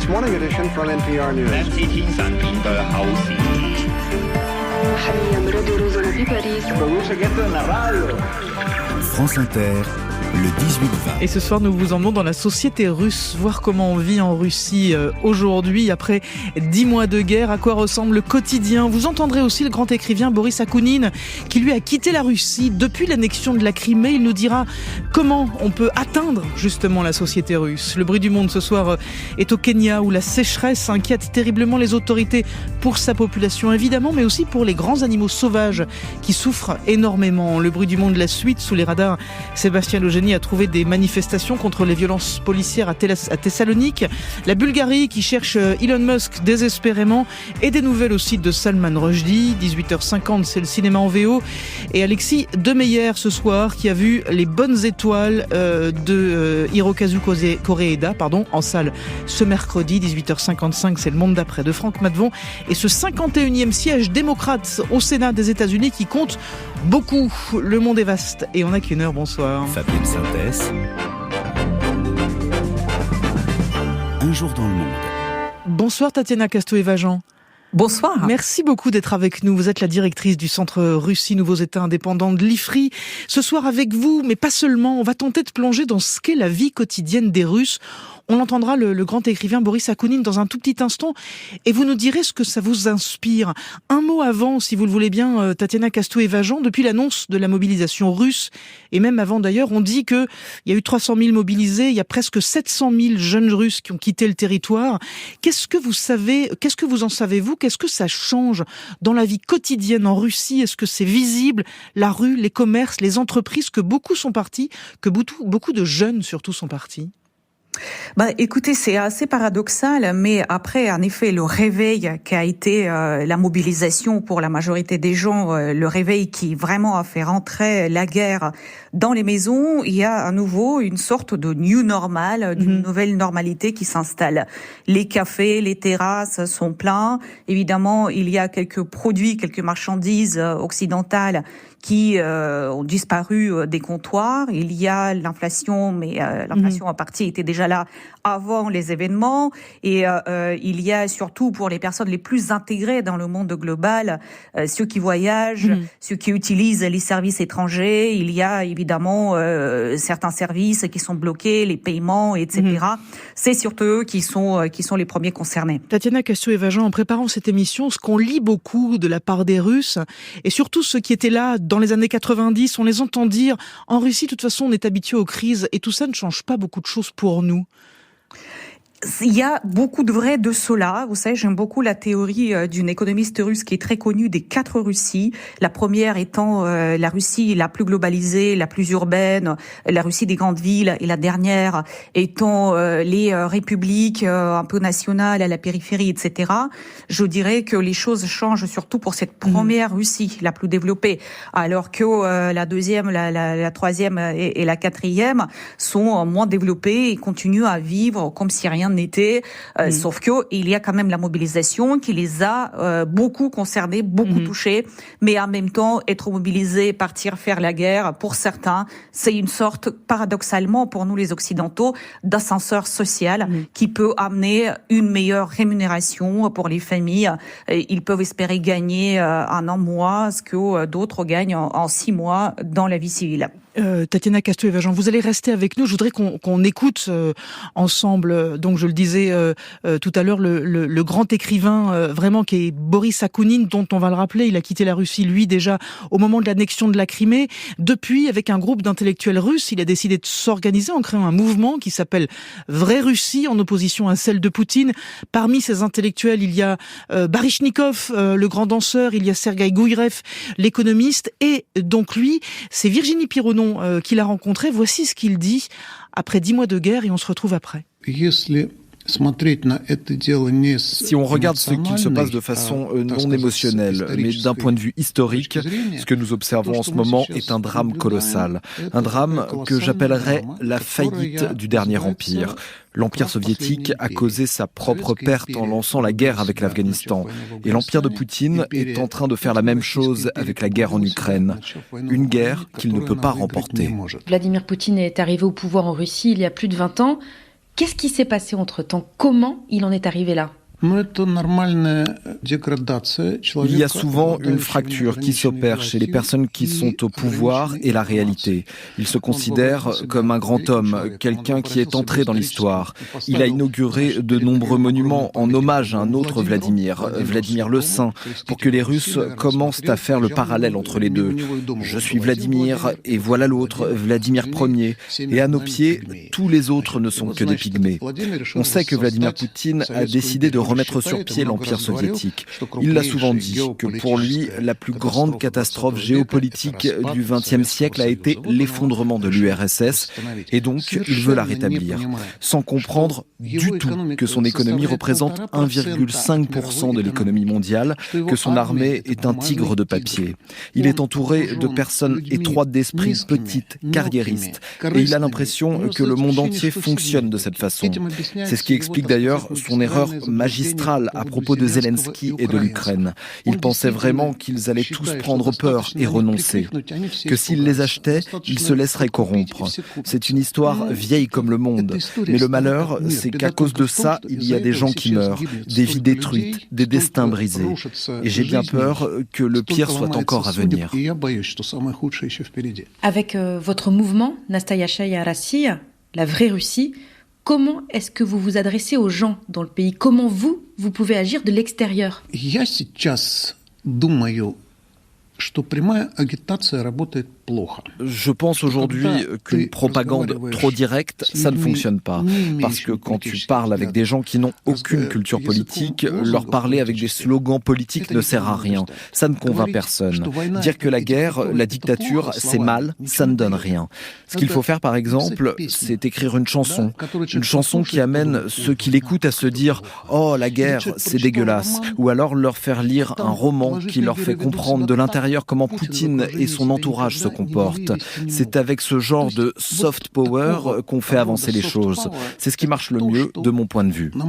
morning edition from NPR News. France Inter, le 18-20. Et ce soir, nous vous emmenons dans la société russe, voir comment on vit en Russie aujourd'hui, après 10 mois de guerre, à quoi ressemble le quotidien. Vous entendrez aussi le grand écrivain Boris Akounine, qui lui a quitté la Russie depuis l'annexion de la Crimée. Il nous dira comment on peut atteindre justement la société russe. Le bruit du monde ce soir est au Kenya, où la sécheresse inquiète terriblement les autorités pour sa population, évidemment, mais aussi pour les grands animaux sauvages qui souffrent énormément. Le bruit du monde, la suite, sous les radars, Sébastien Logénie a trouvé des manifestations contre les violences policières à Thessalonique. La Bulgarie qui cherche Elon Musk désespérément, et des nouvelles aussi de Salman Rushdie. 18h50, c'est le cinéma en VO. Et Alexis Demeyer ce soir, qui a vu Les Bonnes Étoiles de Hirokazu Koreeda en salle ce mercredi. 18h55, c'est Le Monde d'après de Franck Madvon. Et ce 51e siège démocrate au Sénat des États-Unis qui compte beaucoup. Le monde est vaste et on n'a qu'une heure. Bonsoir. Fabienne Synthèse. Un jour dans le monde. Bonsoir Tatiana Castoué-Vajan. Bonsoir. Merci beaucoup d'être avec nous. Vous êtes la directrice du Centre Russie Nouveaux États indépendants de l'IFRI. Ce soir avec vous, mais pas seulement, on va tenter de plonger dans ce qu'est la vie quotidienne des Russes. On entendra le grand écrivain Boris Akounine dans un tout petit instant et vous nous direz ce que ça vous inspire. Un mot avant, si vous le voulez bien, Tatiana Castoué-Vajan, depuis l'annonce de la mobilisation russe, et même avant d'ailleurs, on dit qu'il y a eu 300 000 mobilisés, il y a presque 700 000 jeunes Russes qui ont quitté le territoire. Qu'est-ce que vous savez, qu'est-ce que vous en savez-vous? Qu'est-ce que ça change dans la vie quotidienne en Russie? Est-ce que c'est visible, la rue, les commerces, les entreprises, que beaucoup sont partis, que beaucoup de jeunes surtout sont partis? Écoutez, c'est assez paradoxal, mais après, en effet, le réveil qui a été la mobilisation pour la majorité des gens, le réveil qui vraiment a fait rentrer la guerre dans les maisons, il y a à nouveau une sorte de new normal, d'une nouvelle normalité qui s'installe. Les cafés, les terrasses sont pleins. Évidemment, il y a quelques produits, quelques marchandises occidentales qui ont disparu des comptoirs. Il y a l'inflation, mais l'inflation en partie était déjà là avant les événements. Et il y a surtout pour les personnes les plus intégrées dans le monde global, ceux qui voyagent, ceux qui utilisent les services étrangers. Il y a évidemment certains services qui sont bloqués, les paiements, etc. C'est surtout eux qui sont les premiers concernés. Tatiana Castoué-Vajan, en préparant cette émission, ce qu'on lit beaucoup de la part des Russes, et surtout ceux qui étaient là dans les années 90, on les entend dire « En Russie, de toute façon, on est habitué aux crises et tout ça ne change pas beaucoup de choses pour nous ». Il y a beaucoup de vrai de cela. Vous savez, j'aime beaucoup la théorie d'une économiste russe qui est très connue des 4 Russies. La première étant la Russie la plus globalisée, la plus urbaine, la Russie des grandes villes, et la dernière étant les républiques un peu nationales à la périphérie, etc. Je dirais que les choses changent surtout pour cette première Russie la plus développée, alors que la deuxième, la troisième et la quatrième sont moins développées et continuent à vivre comme si rien n'était, sauf que il y a quand même la mobilisation qui les a beaucoup concernés, beaucoup touchés, mais en même temps, être mobilisé, partir faire la guerre, pour certains, c'est une sorte, paradoxalement, pour nous les Occidentaux, d'ascenseur social qui peut amener une meilleure rémunération pour les familles. Ils peuvent espérer gagner en un mois ce que d'autres gagnent en 6 mois dans la vie civile. Tatiana Castoué-Vajan, vous allez rester avec nous. Je voudrais qu'on écoute ensemble, donc je le disais tout à l'heure, le grand écrivain vraiment qui est Boris Akounine, dont on va le rappeler, il a quitté la Russie, lui, déjà au moment de l'annexion de la Crimée. Depuis, avec un groupe d'intellectuels russes, il a décidé de s'organiser en créant un mouvement qui s'appelle Vraie Russie, en opposition à celle de Poutine. Parmi ces intellectuels, il y a Baryshnikov, le grand danseur, il y a Sergueï Gouirev, l'économiste, et donc lui, c'est Virginie Pironon qu'il a rencontré. Voici ce qu'il dit après 10 mois de guerre, et on se retrouve après. Si on regarde ce qu'il se passe de façon non émotionnelle, mais d'un point de vue historique, ce que nous observons en ce moment est un drame colossal. Un drame que j'appellerais la faillite du dernier empire. L'Empire soviétique a causé sa propre perte en lançant la guerre avec l'Afghanistan. Et l'Empire de Poutine est en train de faire la même chose avec la guerre en Ukraine. Une guerre qu'il ne peut pas remporter. Vladimir Poutine est arrivé au pouvoir en Russie il y a plus de 20 ans. Qu'est-ce qui s'est passé entre-temps? Comment il en est arrivé là? Il y a souvent une fracture qui s'opère chez les personnes qui sont au pouvoir et la réalité. Il se considère comme un grand homme, quelqu'un qui est entré dans l'histoire. Il a inauguré de nombreux monuments en hommage à un autre Vladimir, Vladimir le Saint, pour que les Russes commencent à faire le parallèle entre les deux. Je suis Vladimir et voilà l'autre, Vladimir Ier. Et à nos pieds, tous les autres ne sont que des pygmées. On sait que Vladimir Poutine a décidé de remettre sur pied l'Empire soviétique. Il l'a souvent dit que pour lui, la plus grande catastrophe géopolitique du XXe siècle a été l'effondrement de l'URSS et donc il veut la rétablir, sans comprendre du tout que son économie représente 1,5% de l'économie mondiale, que son armée est un tigre de papier. Il est entouré de personnes étroites d'esprit, petites, carriéristes, et il a l'impression que le monde entier fonctionne de cette façon. C'est ce qui explique d'ailleurs son erreur magistrale à propos de Zelensky et de l'Ukraine. Il pensait vraiment qu'ils allaient tous prendre peur et renoncer. Que s'ils les achetaient, ils se laisseraient corrompre. C'est une histoire vieille comme le monde. Mais le malheur, c'est qu'à cause de ça, il y a des gens qui meurent, des vies détruites, des destins brisés. Et j'ai bien peur que le pire soit encore à venir. Avec votre mouvement, Nastoyacheia Rossiya, la vraie Russie, comment est-ce que vous vous adressez aux gens dans le pays? Comment vous pouvez agir de l'extérieur? Je pense aujourd'hui qu'une propagande trop directe, ça ne fonctionne pas. Parce que quand tu parles avec des gens qui n'ont aucune culture politique, leur parler avec des slogans politiques ne sert à rien. Ça ne convainc personne. Dire que la guerre, la dictature, c'est mal, ça ne donne rien. Ce qu'il faut faire, par exemple, c'est écrire une chanson qui amène ceux qui l'écoutent à se dire « Oh, la guerre, c'est dégueulasse ». Ou alors leur faire lire un roman qui leur fait comprendre de l'intérieur comment Poutine et son entourage se comportent. C'est avec ce genre de soft power qu'on fait avancer les choses. C'est ce qui marche le mieux de mon point de vue. C'est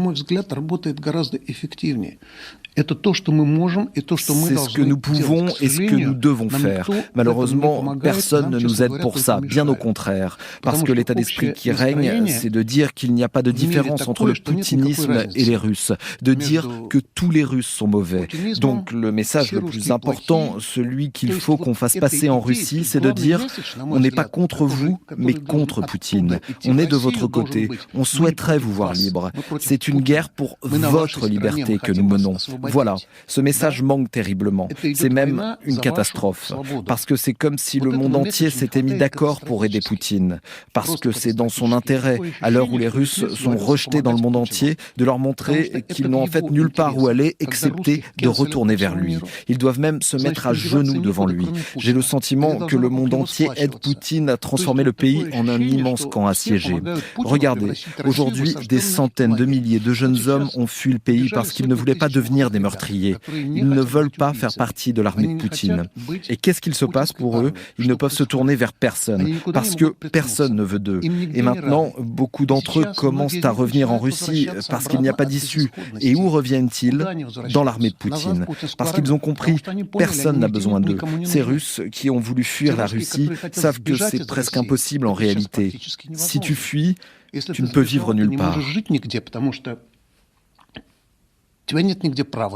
ce que nous pouvons et ce que nous devons faire. Malheureusement, personne ne nous aide pour ça, bien au contraire. Parce que l'état d'esprit qui règne, c'est de dire qu'il n'y a pas de différence entre le poutinisme et les Russes, de dire que tous les Russes sont mauvais. Donc le message le plus important, celui qu'il faut qu'on fasse passer en Russie, c'est de dire on n'est pas contre vous, mais contre Poutine. On est de votre côté, on souhaiterait vous voir libre. C'est une guerre pour votre liberté que nous menons. Voilà, ce message manque terriblement. C'est même une catastrophe. Parce que c'est comme si le monde entier s'était mis d'accord pour aider Poutine. Parce que c'est dans son intérêt, à l'heure où les Russes sont rejetés dans le monde entier, de leur montrer qu'ils n'ont en fait nulle part où aller, excepté de retourner vers lui. Ils doivent même se mettre à genoux devant lui. J'ai le sentiment que le monde entier aide Poutine à transformer le pays en un immense camp assiégé. Regardez, aujourd'hui, des centaines de milliers de jeunes hommes ont fui le pays parce qu'ils ne voulaient pas devenir des meurtriers. Ils ne veulent pas faire partie de l'armée de Poutine. Et qu'est-ce qu'il se passe pour eux? Ils ne peuvent se tourner vers personne, parce que personne ne veut d'eux. Et maintenant, beaucoup d'entre eux commencent à revenir en Russie parce qu'il n'y a pas d'issue. Et où reviennent-ils? Dans l'armée de Poutine. Parce qu'ils ont compris, personne n'a besoin d'eux. Ces Russes qui ont voulu fuir la Russie savent que c'est presque impossible en réalité. Si tu fuis, tu ne peux vivre nulle part.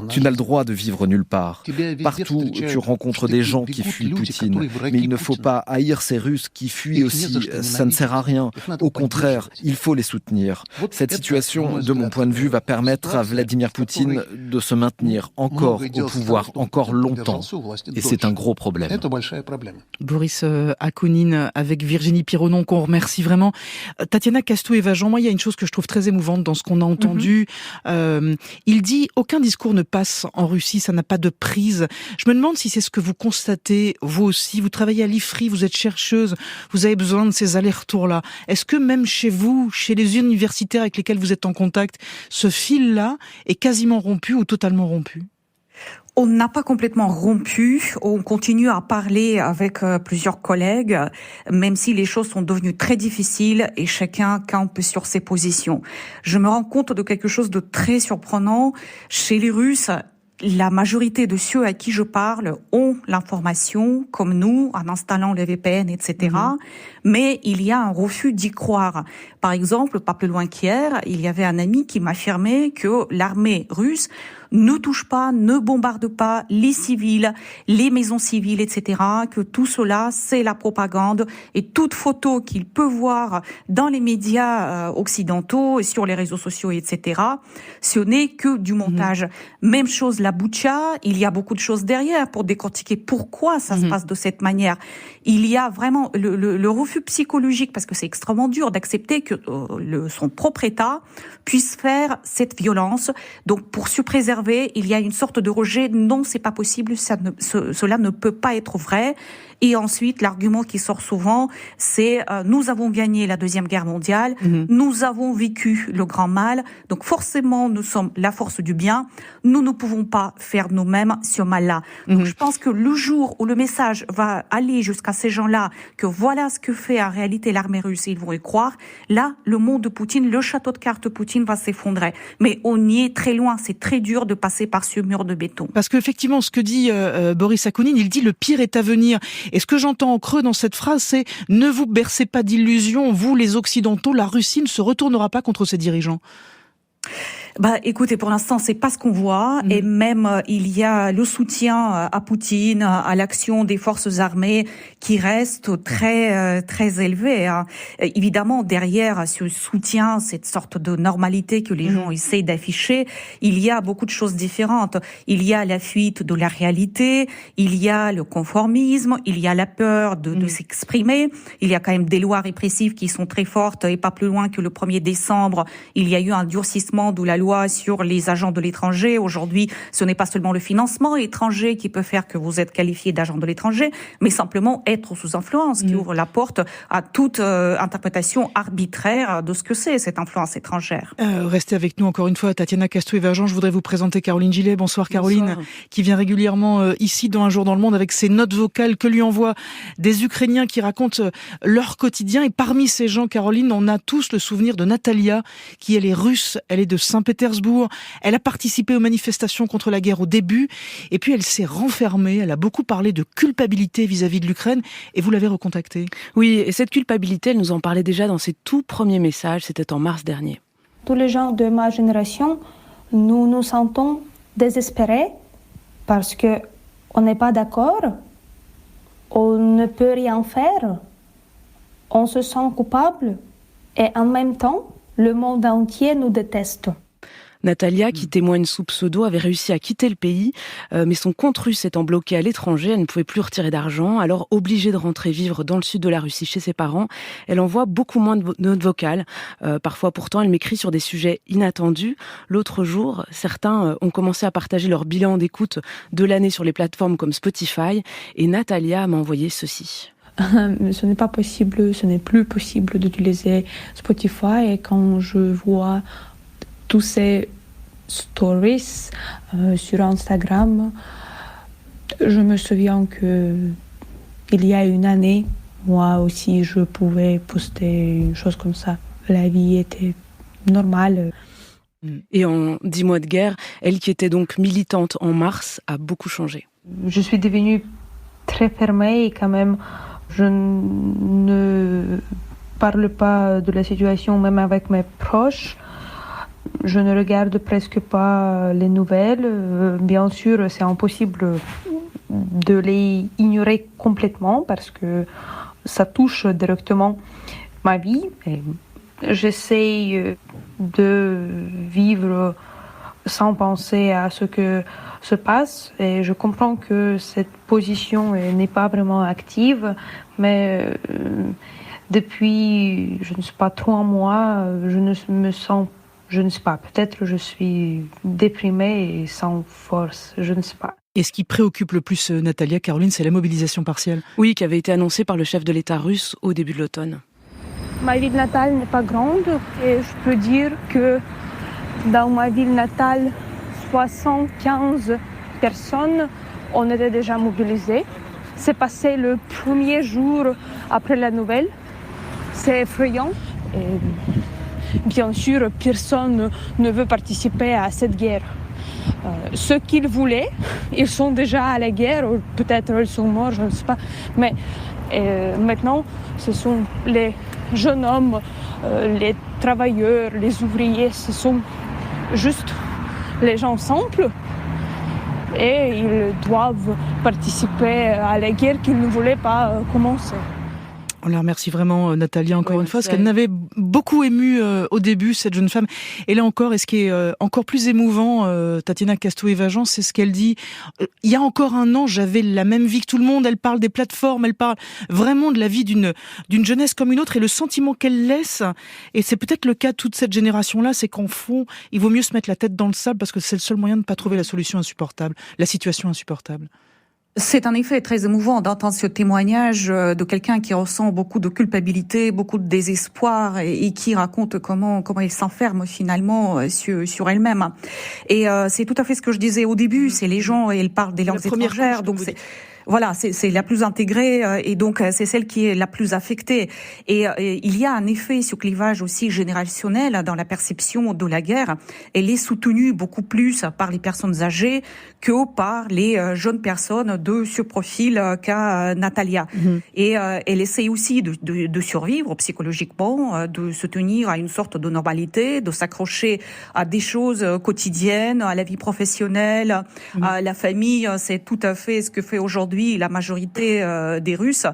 Tu n'as le droit de vivre nulle part. Partout, tu rencontres des gens qui fuient Poutine. Mais il ne faut pas haïr ces Russes qui fuient aussi. Ça ne sert à rien. Au contraire, il faut les soutenir. Cette situation, de mon point de vue, va permettre à Vladimir Poutine de se maintenir encore au pouvoir, encore longtemps. Et c'est un gros problème. Boris Akounine avec Virginie Pironon, qu'on remercie vraiment. Tatiana Castoué-Vajan, moi, il y a une chose que je trouve très émouvante dans ce qu'on a entendu. Il dit aucun discours ne passe en Russie, ça n'a pas de prise. Je me demande si c'est ce que vous constatez, vous aussi. Vous travaillez à l'IFRI, vous êtes chercheuse, vous avez besoin de ces allers-retours-là. Est-ce que même chez vous, chez les universitaires avec lesquels vous êtes en contact, ce fil-là est quasiment rompu ou totalement rompu ? On n'a pas complètement rompu, on continue à parler avec plusieurs collègues, même si les choses sont devenues très difficiles et chacun campe sur ses positions. Je me rends compte de quelque chose de très surprenant. Chez les Russes, la majorité de ceux à qui je parle ont l'information, comme nous, en installant le VPN, etc. Mais il y a un refus d'y croire. Par exemple, pas plus loin qu'hier, il y avait un ami qui m'affirmait que l'armée russe ne touche pas, ne bombarde pas les civils, les maisons civiles, etc., que tout cela, c'est la propagande, et toute photo qu'il peut voir dans les médias occidentaux et sur les réseaux sociaux, etc., ce n'est que du montage. Même chose, la Boutcha, il y a beaucoup de choses derrière pour décortiquer pourquoi ça se passe de cette manière. Il y a vraiment le refus psychologique, parce que c'est extrêmement dur d'accepter que son propre État puisse faire cette violence. Donc, pour se préserver, il y a une sorte de rejet. Non, c'est pas possible. Cela ne peut pas être vrai. Et ensuite, l'argument qui sort souvent, c'est nous avons gagné la Deuxième Guerre mondiale, nous avons vécu le grand mal, donc forcément, nous sommes la force du bien. Nous ne pouvons pas faire nous-mêmes ce mal-là. Donc, je pense que le jour où le message va aller jusqu'à ces gens-là, que voilà ce que fait en réalité l'armée russe, et ils vont y croire, là, le monde de Poutine, le château de cartes de Poutine va s'effondrer. Mais on y est très loin. C'est très dur de passer par ce mur de béton. Parce qu'effectivement, ce que dit Boris Akounine, il dit le pire est à venir. Et ce que j'entends en creux dans cette phrase, c'est « Ne vous bercez pas d'illusions, vous les Occidentaux, la Russie ne se retournera pas contre ses dirigeants ». Écoutez, pour l'instant, c'est pas ce qu'on voit. Et même, il y a le soutien à Poutine, à l'action des forces armées qui reste très, très élevé. Évidemment, derrière ce soutien, cette sorte de normalité que les gens essayent d'afficher, il y a beaucoup de choses différentes. Il y a la fuite de la réalité, il y a le conformisme, il y a la peur de s'exprimer. Il y a quand même des lois répressives qui sont très fortes, et pas plus loin que le 1er décembre, il y a eu un durcissement de la loi sur les agents de l'étranger. Aujourd'hui, ce n'est pas seulement le financement étranger qui peut faire que vous êtes qualifié d'agent de l'étranger, mais simplement être sous influence, qui ouvre la porte à toute interprétation arbitraire de ce que c'est, cette influence étrangère. Restez avec nous encore une fois, Tatiana Castou-Évergent. Je voudrais vous présenter Caroline Gillet. Bonsoir Caroline. Bonsoir. Qui vient régulièrement ici dans Un jour dans le monde avec ses notes vocales que lui envoient des Ukrainiens qui racontent leur quotidien. Et parmi ces gens, Caroline, on a tous le souvenir de Natalia, qui elle est russe, elle est de Saint-Pétersbourg. Elle a participé aux manifestations contre la guerre au début, et puis elle s'est renfermée. Elle a beaucoup parlé de culpabilité vis-à-vis de l'Ukraine, et vous l'avez recontactée. Oui, et cette culpabilité, elle nous en parlait déjà dans ses tout premiers messages, c'était en mars dernier. Tous les gens de ma génération, nous nous sentons désespérés parce que on n'est pas d'accord, on ne peut rien faire, on se sent coupable, et en même temps, le monde entier nous déteste. Natalia, qui témoigne sous pseudo, avait réussi à quitter le pays, mais son compte russe étant bloqué à l'étranger, elle ne pouvait plus retirer d'argent, alors obligée de rentrer vivre dans le sud de la Russie chez ses parents. Elle envoie beaucoup moins de notes vocales. Parfois, pourtant, elle m'écrit sur des sujets inattendus. L'autre jour, certains ont commencé à partager leur bilan d'écoute de l'année sur les plateformes comme Spotify, et Natalia m'a envoyé ceci. Ce n'est pas possible, ce n'est plus possible d'utiliser Spotify, et quand je vois tous ces stories sur Instagram, je me souviens que il y a une année, moi aussi, je pouvais poster une chose comme ça. La vie était normale. Et en 10 mois de guerre, elle qui était donc militante en mars, a beaucoup changé. Je suis devenue très fermée, et quand même, je ne parle pas de la situation même avec mes proches. Je ne regarde presque pas les nouvelles. Bien sûr, c'est impossible de les ignorer complètement parce que ça touche directement ma vie. Et j'essaie de vivre sans penser à ce que se passe, et je comprends que cette position n'est pas vraiment active, mais depuis, je ne sais pas, 3 mois, je ne sais pas, peut-être je suis déprimée et sans force, je ne sais pas. Et ce qui préoccupe le plus Natalia, Caroline, c'est la mobilisation partielle. Oui, qui avait été annoncée par le chef de l'État russe au début de l'automne. Ma ville natale n'est pas grande, et je peux dire que dans ma ville natale, 75 personnes ont été déjà mobilisées. C'est passé le premier jour après la nouvelle. C'est effrayant. Et bien sûr, personne ne veut participer à cette guerre. ce qu'ils voulaient. Ils sont déjà à la guerre, ou peut-être ils sont morts, je ne sais pas. Mais maintenant, ce sont les jeunes hommes, les travailleurs, les ouvriers, ce sont juste les gens simples. Et ils doivent participer à la guerre qu'ils ne voulaient pas commencer. On la remercie vraiment, Natalia, encore une fois, parce qu'elle n'avait beaucoup ému au début, cette jeune femme. Et là encore, et ce qui est encore plus émouvant, Tatiana Castou-Evajan, c'est ce qu'elle dit. Il y a encore un an, j'avais la même vie que tout le monde. Elle parle des plateformes, elle parle vraiment de la vie d'une jeunesse comme une autre et le sentiment qu'elle laisse. Et c'est peut-être le cas de toute cette génération-là, c'est qu'en fond, il vaut mieux se mettre la tête dans le sable parce que c'est le seul moyen de ne pas trouver la solution insupportable, la situation insupportable. C'est en effet très émouvant d'entendre ce témoignage de quelqu'un qui ressent beaucoup de culpabilité, beaucoup de désespoir et qui raconte comment elle s'enferme finalement sur elle-même. Et c'est tout à fait ce que je disais au début, c'est les gens, et elle parle des langues étrangères, donc c'est la plus intégrée et donc c'est celle qui est la plus affectée. Et il y a en effet ce clivage aussi générationnel dans la perception de la guerre. Elle est soutenue beaucoup plus par les personnes âgées que par les jeunes personnes de ce profil qu'a Natalia. Et elle essaie aussi de survivre psychologiquement, de se tenir à une sorte de normalité, de s'accrocher à des choses quotidiennes, à la vie professionnelle, à la famille. C'est tout à fait ce que fait aujourd'hui la majorité des Russes.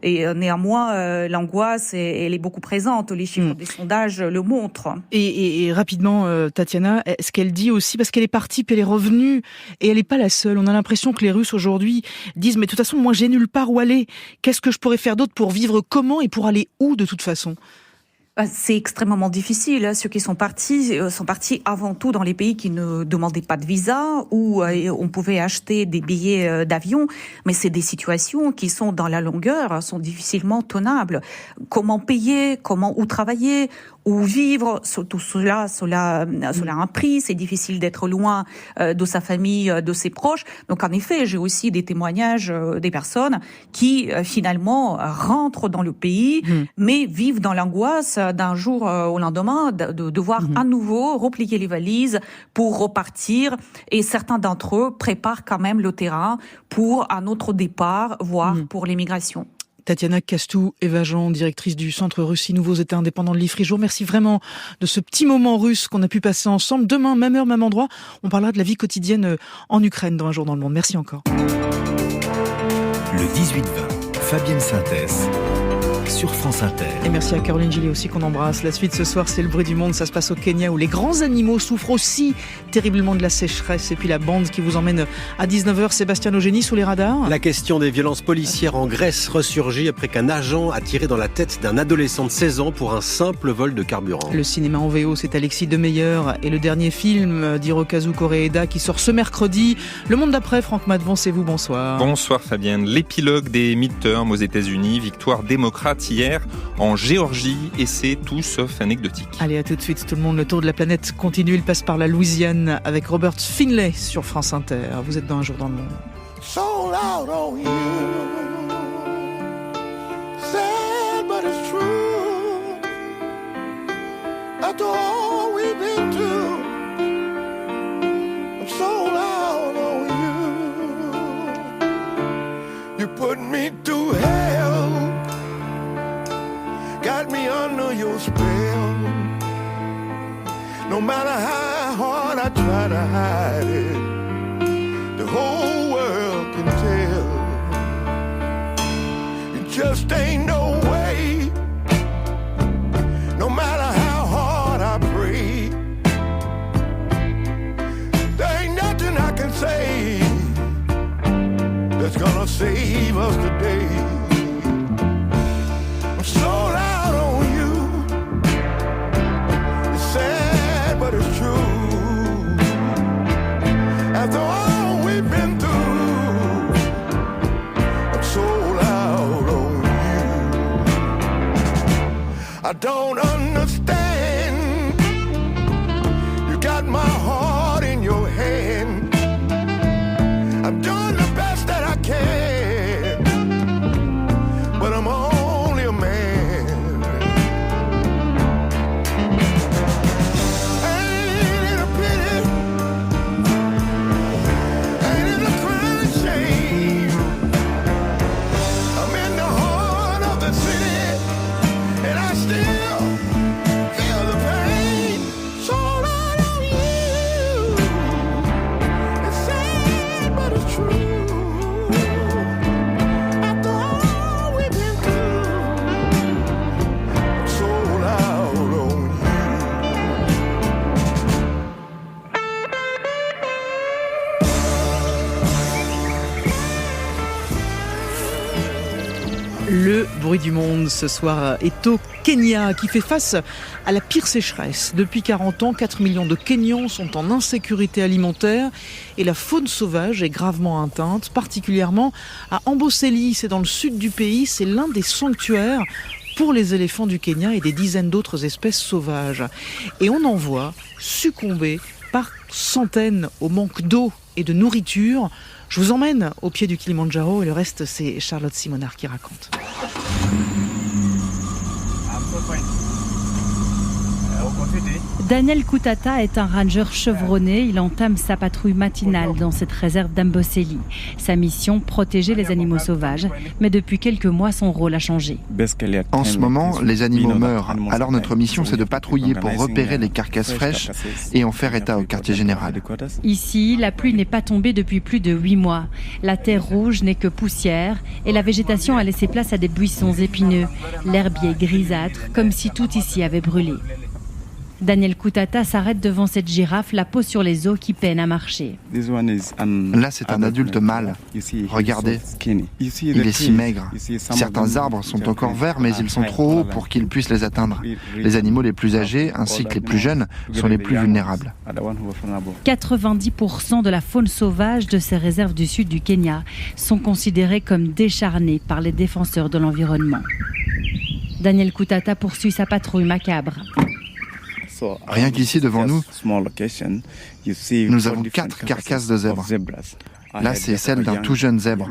Et néanmoins, l'angoisse, elle est beaucoup présente. Les chiffres des sondages le montrent. Et rapidement, Tatiana, ce qu'elle dit aussi, parce qu'elle est partie puis elle est revenue, et elle n'est pas la seule. On a l'impression que les Russes aujourd'hui disent, mais de toute façon, moi j'ai nulle part où aller. Qu'est-ce que je pourrais faire d'autre pour vivre comment et pour aller où de toute façon ? C'est extrêmement difficile. Ceux qui sont partis avant tout dans les pays qui ne demandaient pas de visa, où on pouvait acheter des billets d'avion. Mais c'est des situations qui sont dans la longueur, sont difficilement tenables. Comment payer, où travailler, où vivre, tout cela a un prix. C'est difficile d'être loin de sa famille, de ses proches. Donc en effet, j'ai aussi des témoignages des personnes qui finalement rentrent dans le pays, mais vivent dans l'angoisse d'un jour au lendemain de devoir à nouveau replier les valises pour repartir. Et certains d'entre eux préparent quand même le terrain pour un autre départ, voire pour l'émigration. Tatiana Castou-Evajan, directrice du Centre Russie Nouveaux États indépendants de l'IFRI. Je vous remercie vraiment de ce petit moment russe qu'on a pu passer ensemble. Demain, même heure, même endroit, on parlera de la vie quotidienne en Ukraine dans Un jour dans le monde. Merci encore. Le 18-20, Fabienne Synthèse sur France Inter. Et merci à Caroline Gillet aussi qu'on embrasse. La suite ce soir, c'est le bruit du monde. Ça se passe au Kenya où les grands animaux souffrent aussi terriblement de la sécheresse. Et puis la bande qui vous emmène à 19h, Sébastien Ogénie sous les radars. La question des violences policières en Grèce ressurgit après qu'un agent a tiré dans la tête d'un adolescent de 16 ans pour un simple vol de carburant. Le cinéma en VO, c'est Alexis Demeyer et le dernier film d'Hirokazu Koreeda qui sort ce mercredi. Le monde d'après, Franck Madvon, c'est vous, bonsoir. Bonsoir Fabienne. L'épilogue des midterms aux États-Unis, victoire démocrate hier en Géorgie, et c'est tout sauf anecdotique. Allez, à tout de suite, tout le monde, le tour de la planète continue, il passe par la Louisiane avec Robert Finlay sur France Inter. Vous êtes dans Un jour dans le monde. Sold out on you. Sad but it's true. After all we've been through, I'm sold out on you. You put me through hell, got me under your spell. No matter how hard I try to hide it, the whole world can tell. It just ain't no way. No matter how hard I pray, there ain't nothing I can say that's gonna save us today. I'm sold out on you. It's sad, but it's true. After all we've been through, I'm sold out on you. I don't understand. You got my heart in your hand. I'm doing the best that I can, but I'm only a man. Ain't it a pity du monde ce soir est au Kenya, qui fait face à la pire sécheresse. Depuis 40 ans, 4 millions de Kenyans sont en insécurité alimentaire et la faune sauvage est gravement atteinte, particulièrement à Amboseli, c'est dans le sud du pays, c'est l'un des sanctuaires pour les éléphants du Kenya et des dizaines d'autres espèces sauvages. Et on en voit succomber par centaines au manque d'eau et de nourriture. Je vous emmène au pied du Kilimandjaro et le reste, c'est Charlotte Simonard qui raconte. Daniel Kutata est un ranger chevronné. Il entame sa patrouille matinale dans cette réserve d'Amboseli. Sa mission, protéger les animaux sauvages. Mais depuis quelques mois, son rôle a changé. En ce moment, les animaux meurent. Alors notre mission, c'est de patrouiller pour repérer les carcasses fraîches et en faire état au quartier général. Ici, la pluie n'est pas tombée depuis plus de 8 mois. La terre rouge n'est que poussière et la végétation a laissé place à des buissons épineux. L'herbier grisâtre, comme si tout ici avait brûlé. Daniel Kutata s'arrête devant cette girafe, la peau sur les os, qui peine à marcher. Là, c'est un adulte mâle. Regardez, il est si maigre. Certains arbres sont encore verts, mais ils sont trop hauts pour qu'ils puissent les atteindre. Les animaux les plus âgés, ainsi que les plus jeunes, sont les plus vulnérables. 90% de la faune sauvage de ces réserves du sud du Kenya sont considérées comme décharnées par les défenseurs de l'environnement. Daniel Kutata poursuit sa patrouille macabre. Rien qu'ici devant nous, nous avons 4 carcasses de zèbres. Là, c'est celle d'un tout jeune zèbre.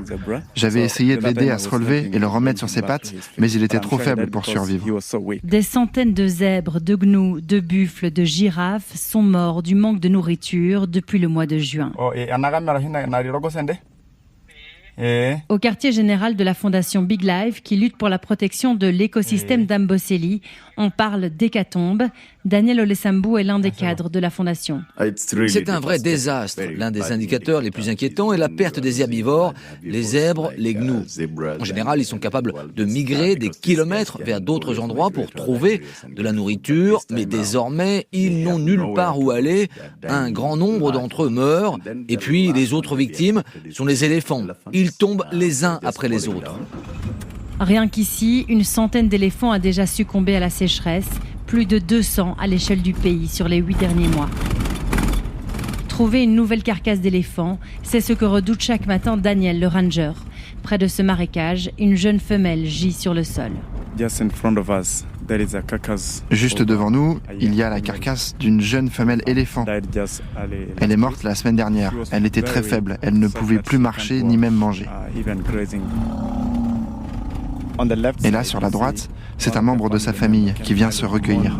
J'avais essayé de l'aider à se relever et le remettre sur ses pattes, mais il était trop faible pour survivre. Des centaines de zèbres, de gnous, de buffles, de girafes sont morts du manque de nourriture depuis le mois de juin. Au quartier général de la fondation Big Life, qui lutte pour la protection de l'écosystème d'Amboseli, on parle d'hécatombe. Daniel Olesambu est l'un des cadres de la fondation. C'est un vrai désastre. L'un des indicateurs les plus inquiétants est la perte des herbivores, les zèbres, les gnous. En général, ils sont capables de migrer des kilomètres vers d'autres endroits pour trouver de la nourriture, mais désormais, ils n'ont nulle part où aller. Un grand nombre d'entre eux meurent, et puis les autres victimes sont les éléphants. Ils tombent les uns après les autres. Rien qu'ici, une centaine d'éléphants a déjà succombé à la sécheresse, plus de 200 à l'échelle du pays sur les 8 derniers mois. Trouver une nouvelle carcasse d'éléphant, c'est ce que redoute chaque matin Daniel, le ranger. Près de ce marécage, une jeune femelle gît sur le sol. Juste devant nous, il y a la carcasse d'une jeune femelle éléphant. Elle est morte la semaine dernière. Elle était très faible. Elle ne pouvait plus marcher ni même manger. Et là, sur la droite, c'est un membre de sa famille qui vient se recueillir.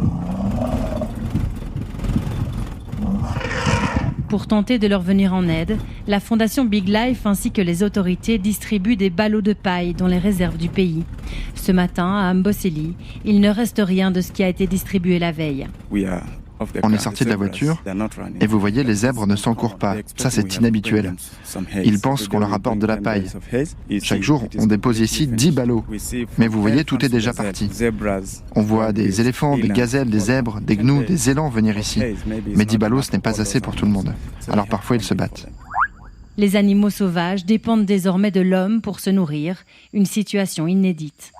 Pour tenter de leur venir en aide, la fondation Big Life ainsi que les autorités distribuent des ballots de paille dans les réserves du pays. Ce matin, à Amboseli, il ne reste rien de ce qui a été distribué la veille. On est sorti de la voiture et vous voyez, les zèbres ne s'encourent pas. Ça, c'est inhabituel. Ils pensent qu'on leur apporte de la paille. Chaque jour, on dépose ici 10 ballots. Mais vous voyez, tout est déjà parti. On voit des éléphants, des gazelles, des zèbres, des gnous, des élans venir ici. Mais 10 ballots, ce n'est pas assez pour tout le monde. Alors parfois, ils se battent. Les animaux sauvages dépendent désormais de l'homme pour se nourrir, une situation inédite.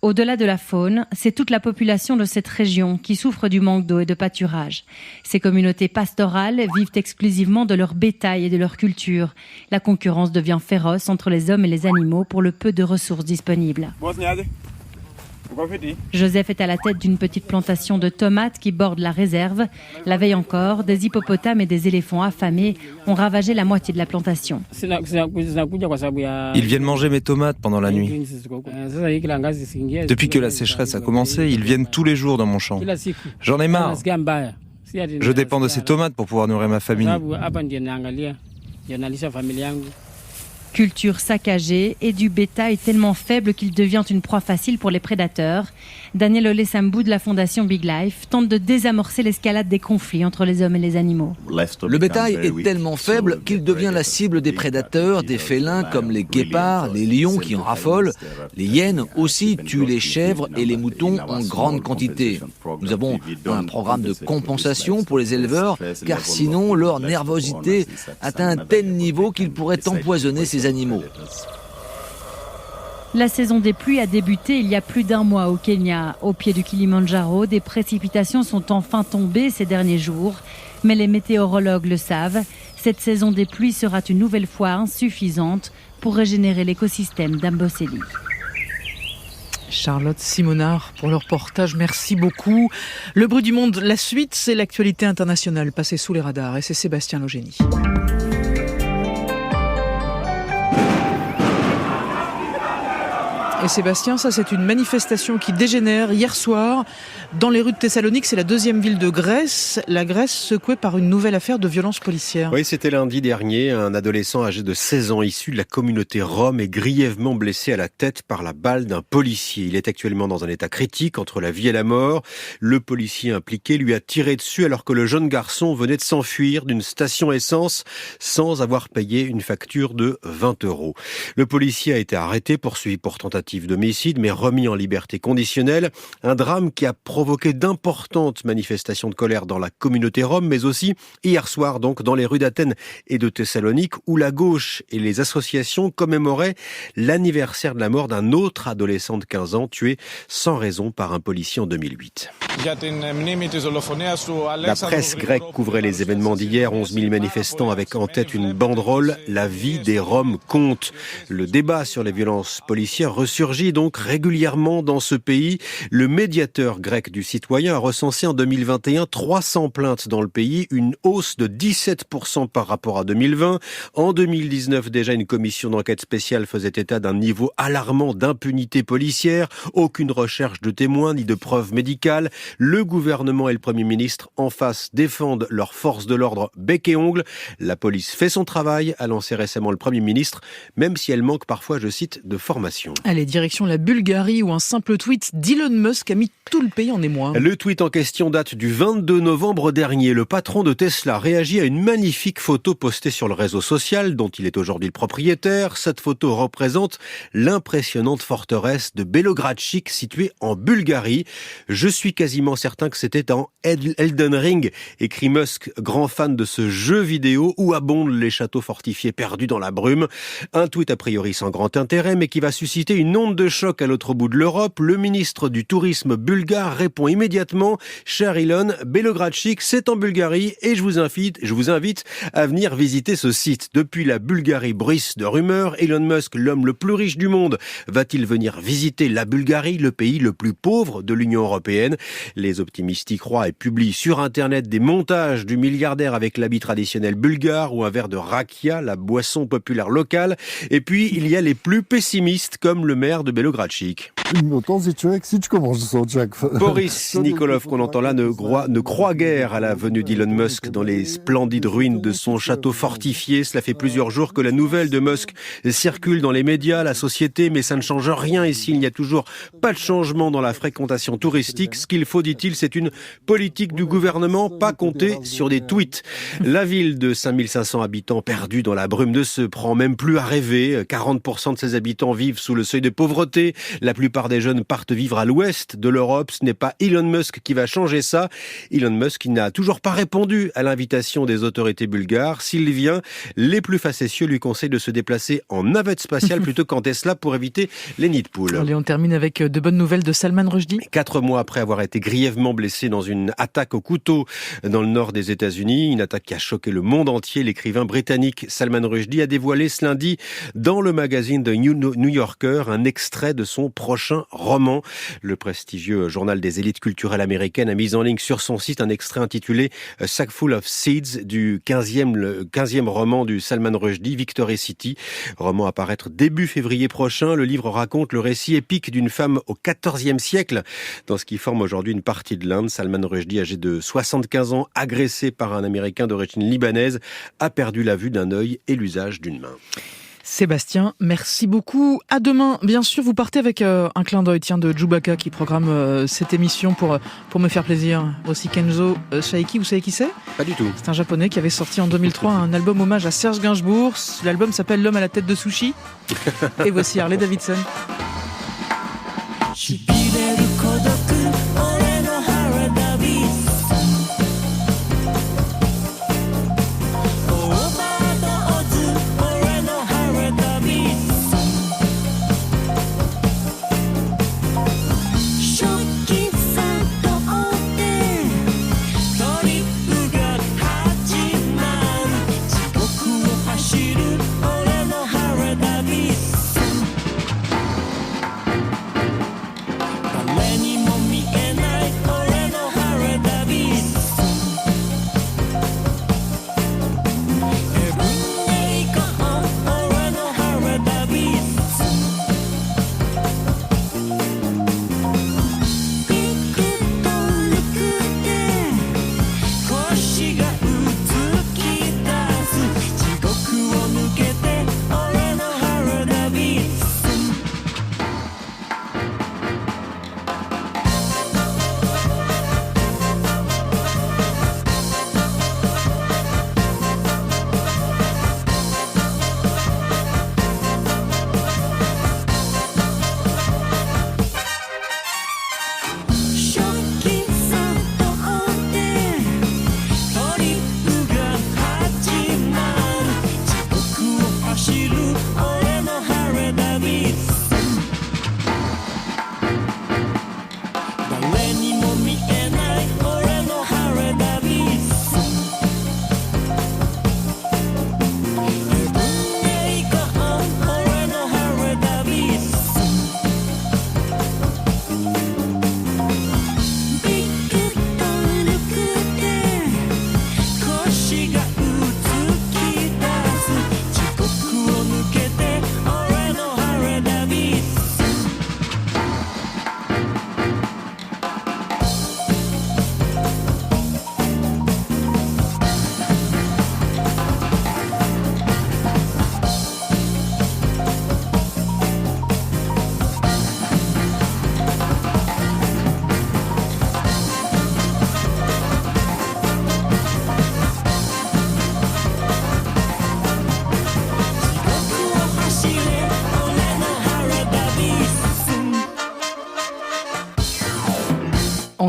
Au-delà de la faune, c'est toute la population de cette région qui souffre du manque d'eau et de pâturage. Ces communautés pastorales vivent exclusivement de leur bétail et de leur culture. La concurrence devient féroce entre les hommes et les animaux pour le peu de ressources disponibles. Joseph est à la tête d'une petite plantation de tomates qui borde la réserve. La veille encore, des hippopotames et des éléphants affamés ont ravagé la moitié de la plantation. Ils viennent manger mes tomates pendant la nuit. Depuis que la sécheresse a commencé, ils viennent tous les jours dans mon champ. J'en ai marre. Je dépends de ces tomates pour pouvoir nourrir ma famille. Culture saccagée et du bétail tellement faible qu'il devient une proie facile pour les prédateurs. Daniel Olesambu de la fondation Big Life tente de désamorcer l'escalade des conflits entre les hommes et les animaux. Le bétail est tellement faible qu'il devient la cible des prédateurs, des félins comme les guépards, les lions qui en raffolent. Les hyènes aussi tuent les chèvres et les moutons en grande quantité. Nous avons un programme de compensation pour les éleveurs, car sinon leur nervosité atteint un tel niveau qu'ils pourraient empoisonner ces animaux. La saison des pluies a débuté il y a plus d'un mois au Kenya. Au pied du Kilimandjaro, des précipitations sont enfin tombées ces derniers jours. Mais les météorologues le savent, cette saison des pluies sera une nouvelle fois insuffisante pour régénérer l'écosystème d'Amboseli. Charlotte Simonard pour le reportage, merci beaucoup. Le bruit du monde, la suite, c'est l'actualité internationale passée sous les radars et c'est Sébastien Logénie. Et Sébastien, ça c'est une manifestation qui dégénère hier soir dans les rues de Thessalonique. C'est la deuxième ville de Grèce. La Grèce secouée par une nouvelle affaire de violence policière. Oui, c'était lundi dernier. Un adolescent âgé de 16 ans issu de la communauté rom est grièvement blessé à la tête par la balle d'un policier. Il est actuellement dans un état critique entre la vie et la mort. Le policier impliqué lui a tiré dessus alors que le jeune garçon venait de s'enfuir d'une station essence sans avoir payé une facture de 20 €. Le policier a été arrêté, poursuivi pour tentative d'homicide, mais remis en liberté conditionnelle. Un drame qui a provoqué d'importantes manifestations de colère dans la communauté rom, mais aussi hier soir donc dans les rues d'Athènes et de Thessalonique, où la gauche et les associations commémoraient l'anniversaire de la mort d'un autre adolescent de 15 ans tué sans raison par un policier en 2008. La presse grecque couvrait les événements d'hier. 11 000 manifestants avec en tête une banderole « La vie des Roms compte ». Le débat sur les violences policières ressurgit donc régulièrement dans ce pays. Le médiateur grec du citoyen a recensé en 2021 300 plaintes dans le pays, une hausse de 17% par rapport à 2020. En 2019, déjà, une commission d'enquête spéciale faisait état d'un niveau alarmant d'impunité policière. Aucune recherche de témoins ni de preuves médicales. Le gouvernement et le Premier ministre en face défendent leurs forces de l'ordre bec et ongle. La police fait son travail, a lancé récemment le Premier ministre, même si elle manque parfois, je cite, de formation. Allez, direction la Bulgarie où un simple tweet d'Elon Musk a mis tout le pays en émoi. Le tweet en question date du 22 novembre dernier. Le patron de Tesla réagit à une magnifique photo postée sur le réseau social dont il est aujourd'hui le propriétaire. Cette photo représente l'impressionnante forteresse de Belogradchik située en Bulgarie. Je suis quasiment certain que c'était dans Elden Ring, écrit Musk, grand fan de ce jeu vidéo où abondent les châteaux fortifiés perdus dans la brume. Un tweet a priori sans grand intérêt mais qui va susciter une onde de choc à l'autre bout de l'Europe. Le ministre du Tourisme bulgare répond immédiatement « Cher Elon, Belogradchik, c'est en Bulgarie et je vous invite à venir visiter ce site. » Depuis la Bulgarie bruisse de rumeurs. Elon Musk, l'homme le plus riche du monde, va-t-il venir visiter la Bulgarie, le pays le plus pauvre de l'Union européenne? Les optimistes y croient et publient sur Internet des montages du milliardaire avec l'habit traditionnel bulgare ou un verre de rakia, la boisson populaire locale. Et puis, il y a les plus pessimistes comme le maire de Belogradchik. Boris Nikolov, qu'on entend là, ne croit guère à la venue d'Elon Musk dans les splendides ruines de son château fortifié. Cela fait plusieurs jours que la nouvelle de Musk circule dans les médias, la société, mais ça ne change rien ici. Il n'y a toujours pas de changement dans la fréquentation touristique. Ce qu'il faut, dit-il, c'est une politique du gouvernement, pas compter sur des tweets. La ville de 5500 habitants perdue dans la brume ne se prend même plus à rêver. 40% de ses habitants vivent sous le seuil de pauvreté. La plupart des jeunes partent vivre à l'ouest de l'Europe. Ce n'est pas Elon Musk qui va changer ça. Elon Musk n'a toujours pas répondu à l'invitation des autorités bulgares. S'il vient, les plus facétieux lui conseillent de se déplacer en navette spatiale plutôt qu'en Tesla pour éviter les nids de poules. Allez, on termine avec de bonnes nouvelles de Salman Rushdie. 4 mois après avoir été grièvement blessé dans une attaque au couteau dans le nord des États-Unis, une attaque qui a choqué le monde entier, l'écrivain britannique Salman Rushdie a dévoilé ce lundi dans le magazine The New Yorker un extrait de son prochain roman. Le prestigieux journal des élites culturelles américaines a mis en ligne sur son site un extrait intitulé A Sack Full of Seeds du 15e roman du Salman Rushdie, Victory City. Roman à paraître début février prochain. Le livre raconte le récit épique d'une femme au XIVe siècle dans ce qui forme aujourd'hui une partie de l'Inde. Salman Rushdie, âgé de 75 ans, agressé par un Américain d'origine libanaise, a perdu la vue d'un œil et l'usage d'une main. Sébastien, merci beaucoup. À demain, bien sûr, vous partez avec un clin d'œil de Chewbacca qui programme cette émission pour me faire plaisir. Aussi Kenzo Shaiki, vous savez qui c'est? Pas du tout. C'est un japonais qui avait sorti en 2003 un album hommage à Serge Gainsbourg. L'album s'appelle L'homme à la tête de sushi. Et voici Harley Davidson.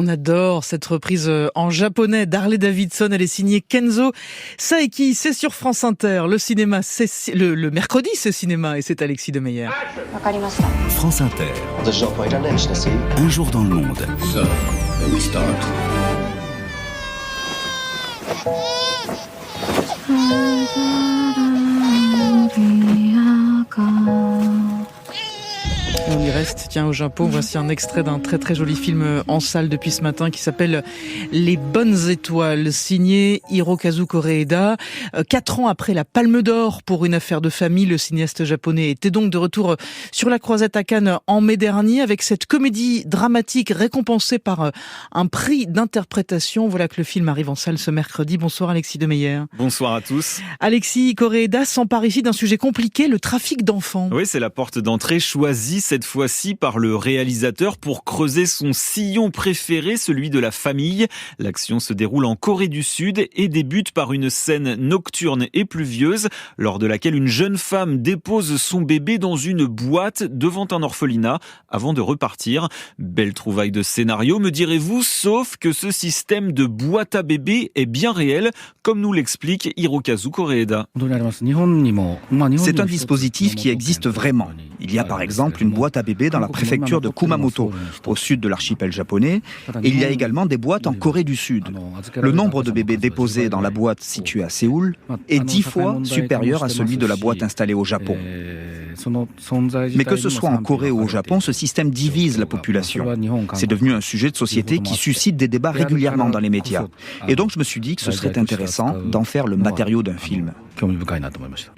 On adore cette reprise en japonais d'Harley Davidson. Elle est signée Kenzo Saeki. C'est sur France Inter. Le cinéma, c'est le mercredi, c'est cinéma, et c'est Alexis Demeyer. France Inter. Un jour dans le monde. So, let me start. On y reste, tiens, au Japon. Voici un extrait d'un très très joli film en salle depuis ce matin qui s'appelle Les Bonnes Étoiles, signé Hirokazu Koreeda. 4 ans après la Palme d'Or pour Une affaire de famille, le cinéaste japonais était donc de retour sur la croisette à Cannes en mai dernier avec cette comédie dramatique récompensée par un prix d'interprétation. Voilà que le film arrive en salle ce mercredi. Bonsoir Alexis Demeyer. Bonsoir à tous. Alexis, Koreeda s'empare ici d'un sujet compliqué, le trafic d'enfants. Oui, c'est la porte d'entrée choisie cette fois-ci par le réalisateur pour creuser son sillon préféré, celui de la famille. L'action se déroule en Corée du Sud et débute par une scène nocturne et pluvieuse lors de laquelle une jeune femme dépose son bébé dans une boîte devant un orphelinat avant de repartir. Belle trouvaille de scénario, me direz-vous, sauf que ce système de boîte à bébé est bien réel, comme nous l'explique Hirokazu Koreeda. C'est un dispositif qui existe vraiment. Il y a par exemple une boîte à bébé dans la préfecture de Kumamoto, au sud de l'archipel japonais, et il y a également des boîtes en Corée du Sud. Le nombre de bébés déposés dans la boîte située à Séoul est 10 fois supérieur à celui de la boîte installée au Japon. Mais que ce soit en Corée ou au Japon, ce système divise la population. C'est devenu un sujet de société qui suscite des débats régulièrement dans les médias. Et donc je me suis dit que ce serait intéressant d'en faire le matériau d'un film.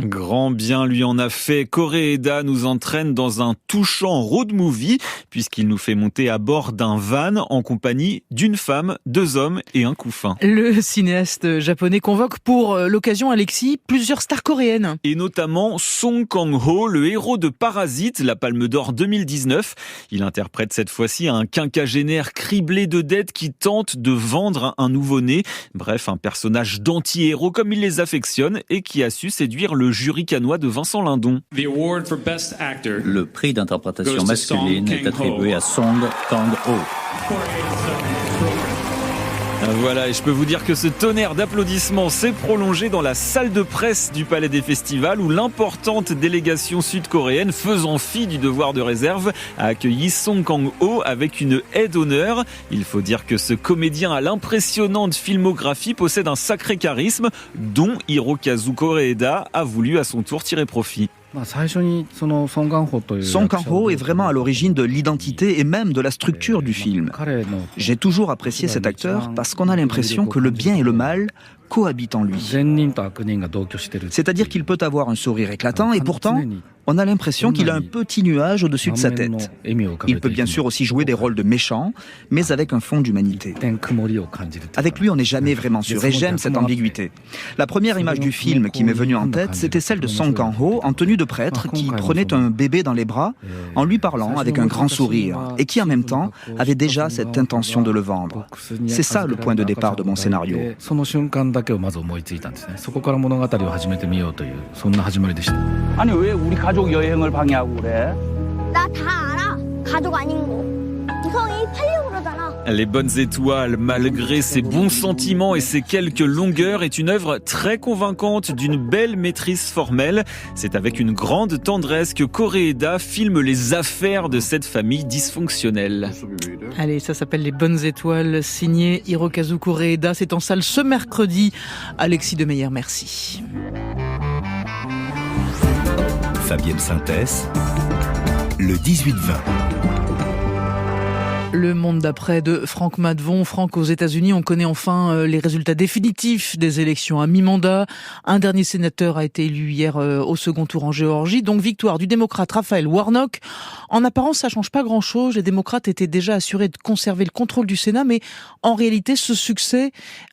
Grand bien lui en a fait. Koreeda nous entraîne dans un touchant road movie puisqu'il nous fait monter à bord d'un van en compagnie d'une femme, 2 hommes et un couffin. Le cinéaste japonais convoque pour l'occasion, Alexis, plusieurs stars coréennes. Et notamment Song Kang-ho, le héros de Parasite, la Palme d'Or 2019. Il interprète cette fois-ci un quinquagénaire criblé de dettes qui tente de vendre un nouveau-né. Bref, un personnage d'anti-héros comme il les affectionne et qui a su séduire le jury cannois de Vincent Lindon. Le prix d'interprétation masculine est attribué à Song Kang-ho. Voilà, et je peux vous dire que ce tonnerre d'applaudissements s'est prolongé dans la salle de presse du Palais des Festivals où l'importante délégation sud-coréenne, faisant fi du devoir de réserve, a accueilli Song Kang-ho avec une haie d'honneur. Il faut dire que ce comédien à l'impressionnante filmographie possède un sacré charisme dont Hirokazu Koreeda a voulu à son tour tirer profit. Song Kang-ho est vraiment à l'origine de l'identité et même de la structure du film. J'ai toujours apprécié cet acteur parce qu'on a l'impression que le bien et le mal cohabitent en lui. C'est-à-dire qu'il peut avoir un sourire éclatant et pourtant, on a l'impression qu'il a un petit nuage au-dessus de sa tête. Il peut bien sûr aussi jouer des rôles de méchants, mais avec un fond d'humanité. Avec lui, on n'est jamais vraiment sûr et j'aime cette ambiguïté. La première image du film qui m'est venue en tête, c'était celle de Song Kang-ho en tenue de prêtre qui prenait un bébé dans les bras en lui parlant avec un grand sourire et qui en même temps avait déjà cette intention de le vendre. C'est ça le point de départ de mon scénario. 가족 여행을 방해하고 그래? 나 다 알아. 가족 아닌 거. 이성이 팔려고 그러잖아. Les Bonnes Étoiles, malgré ses bons sentiments et ses quelques longueurs, est une œuvre très convaincante d'une belle maîtrise formelle. C'est avec une grande tendresse que Koreeda filme les affaires de cette famille dysfonctionnelle. Allez, ça s'appelle Les Bonnes Étoiles, signé Hirokazu Koreeda. C'est en salle ce mercredi. Alexis Demeyer, merci. Fabienne Synthèse, le 18-20. Le monde d'après de Franck Madvon. Franck, aux États-Unis, on connaît enfin les résultats définitifs des élections à mi-mandat. Un dernier sénateur a été élu hier au second tour en Géorgie. Donc victoire du démocrate Raphaël Warnock. En apparence, ça change pas grand-chose. Les démocrates étaient déjà assurés de conserver le contrôle du Sénat, mais en réalité, ce succès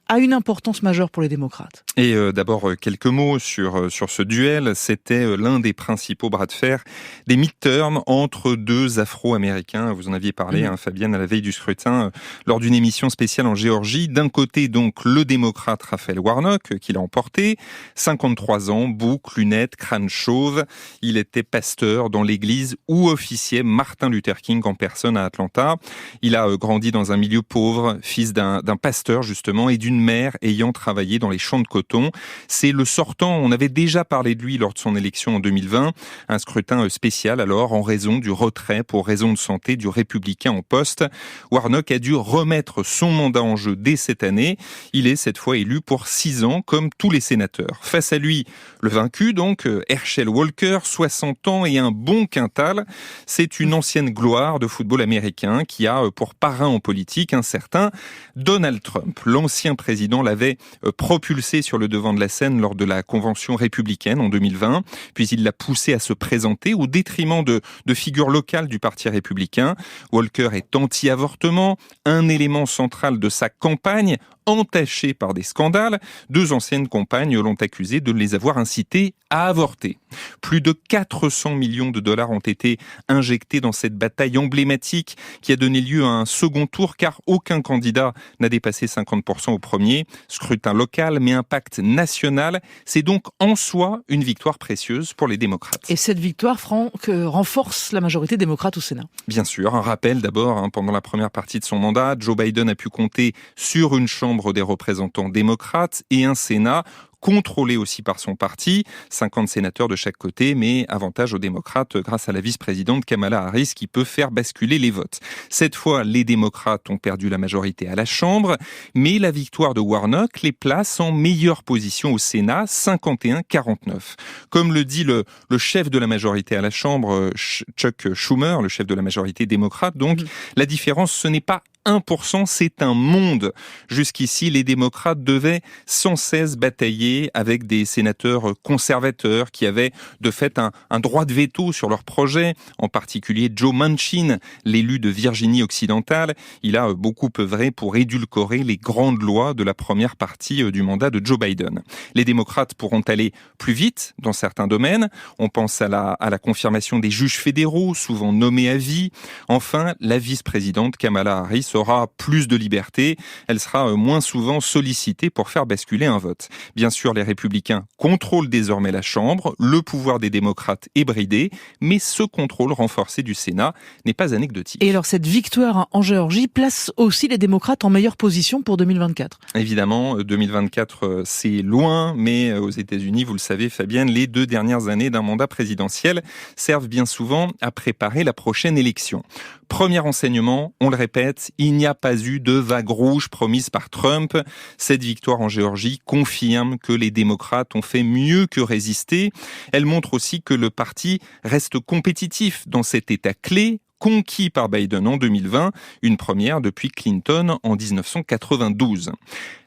a une importance majeure pour les démocrates. Et d'abord, quelques mots sur ce duel. C'était l'un des principaux bras de fer des midterms entre deux Afro-Américains. Vous en aviez parlé, Fabienne, à la veille du scrutin, lors d'une émission spéciale en Géorgie. D'un côté, donc, le démocrate Raphaël Warnock, qui l'a emporté. 53 ans, bouc, lunettes, crâne chauve. Il était pasteur dans l'église où officiait Martin Luther King en personne à Atlanta. Il a grandi dans un milieu pauvre, fils d'un pasteur, justement, et d'une mère ayant travaillé dans les champs de coton. C'est le sortant, on avait déjà parlé de lui lors de son élection en 2020, un scrutin spécial alors en raison du retrait pour raison de santé du républicain en poste. Warnock a dû remettre son mandat en jeu dès cette année. Il est cette fois élu pour 6 ans comme tous les sénateurs. Face à lui, le vaincu donc, Herschel Walker, 60 ans et un bon quintal. C'est une ancienne gloire de football américain qui a pour parrain en politique un certain Donald Trump. L'ancien président l'avait propulsé sur le devant de la scène lors de la convention républicaine en 2020, puis il l'a poussé à se présenter au détriment de figures locales du parti républicain. Walker est anti-avortement, un élément central de sa campagne, entaché par des scandales. 2 anciennes compagnes l'ont accusé de les avoir incités à avorter. Plus de 400 millions de dollars ont été injectés dans cette bataille emblématique qui a donné lieu à un second tour car aucun candidat n'a dépassé 50% au premier. Scrutin local mais impact national. C'est donc en soi une victoire précieuse pour les démocrates. Et cette victoire, Franck, renforce la majorité démocrate au Sénat. Bien sûr, un rappel d'abord, pendant la première partie de son mandat, Joe Biden a pu compter sur une chambre des représentants démocrates et un Sénat contrôlé aussi par son parti, 50 sénateurs de chaque côté, mais avantage aux démocrates grâce à la vice-présidente Kamala Harris qui peut faire basculer les votes. Cette fois, les démocrates ont perdu la majorité à la Chambre, mais la victoire de Warnock les place en meilleure position au Sénat, 51-49. Comme le dit le chef de la majorité à la Chambre, Chuck Schumer, le chef de la majorité démocrate, donc, la différence, ce n'est pas 1%, c'est un monde. Jusqu'ici, les démocrates devaient sans cesse batailler avec des sénateurs conservateurs qui avaient de fait un droit de veto sur leurs projets, en particulier Joe Manchin, l'élu de Virginie occidentale. Il a beaucoup œuvré pour édulcorer les grandes lois de la première partie du mandat de Joe Biden. Les démocrates pourront aller plus vite dans certains domaines. On pense à la confirmation des juges fédéraux, souvent nommés à vie. Enfin, la vice-présidente Kamala Harris aura plus de liberté, elle sera moins souvent sollicitée pour faire basculer un vote. Bien sûr, les républicains contrôlent désormais la Chambre, le pouvoir des démocrates est bridé, mais ce contrôle renforcé du Sénat n'est pas anecdotique. Et alors cette victoire en Géorgie place aussi les démocrates en meilleure position pour 2024. Évidemment, 2024 c'est loin, mais aux États-Unis, vous le savez Fabienne, les 2 dernières années d'un mandat présidentiel servent bien souvent à préparer la prochaine élection. Premier enseignement, on le répète, il n'y a pas eu de vague rouge promise par Trump. Cette victoire en Géorgie confirme que les démocrates ont fait mieux que résister. Elle montre aussi que le parti reste compétitif dans cet État clé, conquis par Biden en 2020, une première depuis Clinton en 1992.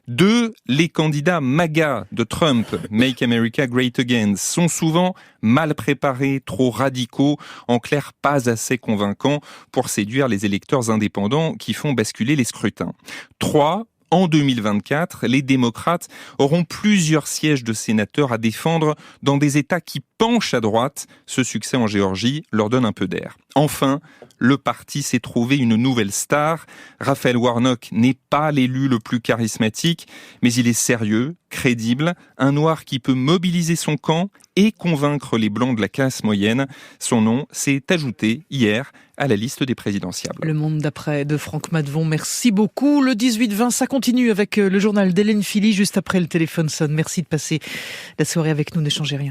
2, les candidats MAGA de Trump, Make America Great Again, sont souvent mal préparés, trop radicaux, en clair pas assez convaincants pour séduire les électeurs indépendants qui font basculer les scrutins. 3, en 2024, les démocrates auront plusieurs sièges de sénateurs à défendre dans des États qui penchent à droite. Ce succès en Géorgie leur donne un peu d'air. Enfin, le parti s'est trouvé une nouvelle star. Raphaël Warnock n'est pas l'élu le plus charismatique, mais il est sérieux, crédible, un noir qui peut mobiliser son camp et convaincre les blancs de la classe moyenne. Son nom s'est ajouté hier à la liste des présidentiables. Le monde d'après de Franck Madvon, merci beaucoup. Le 18-20, ça continue avec le journal d'Hélène Philly juste après le téléphone sonne. Merci de passer la soirée avec nous, ne changez rien.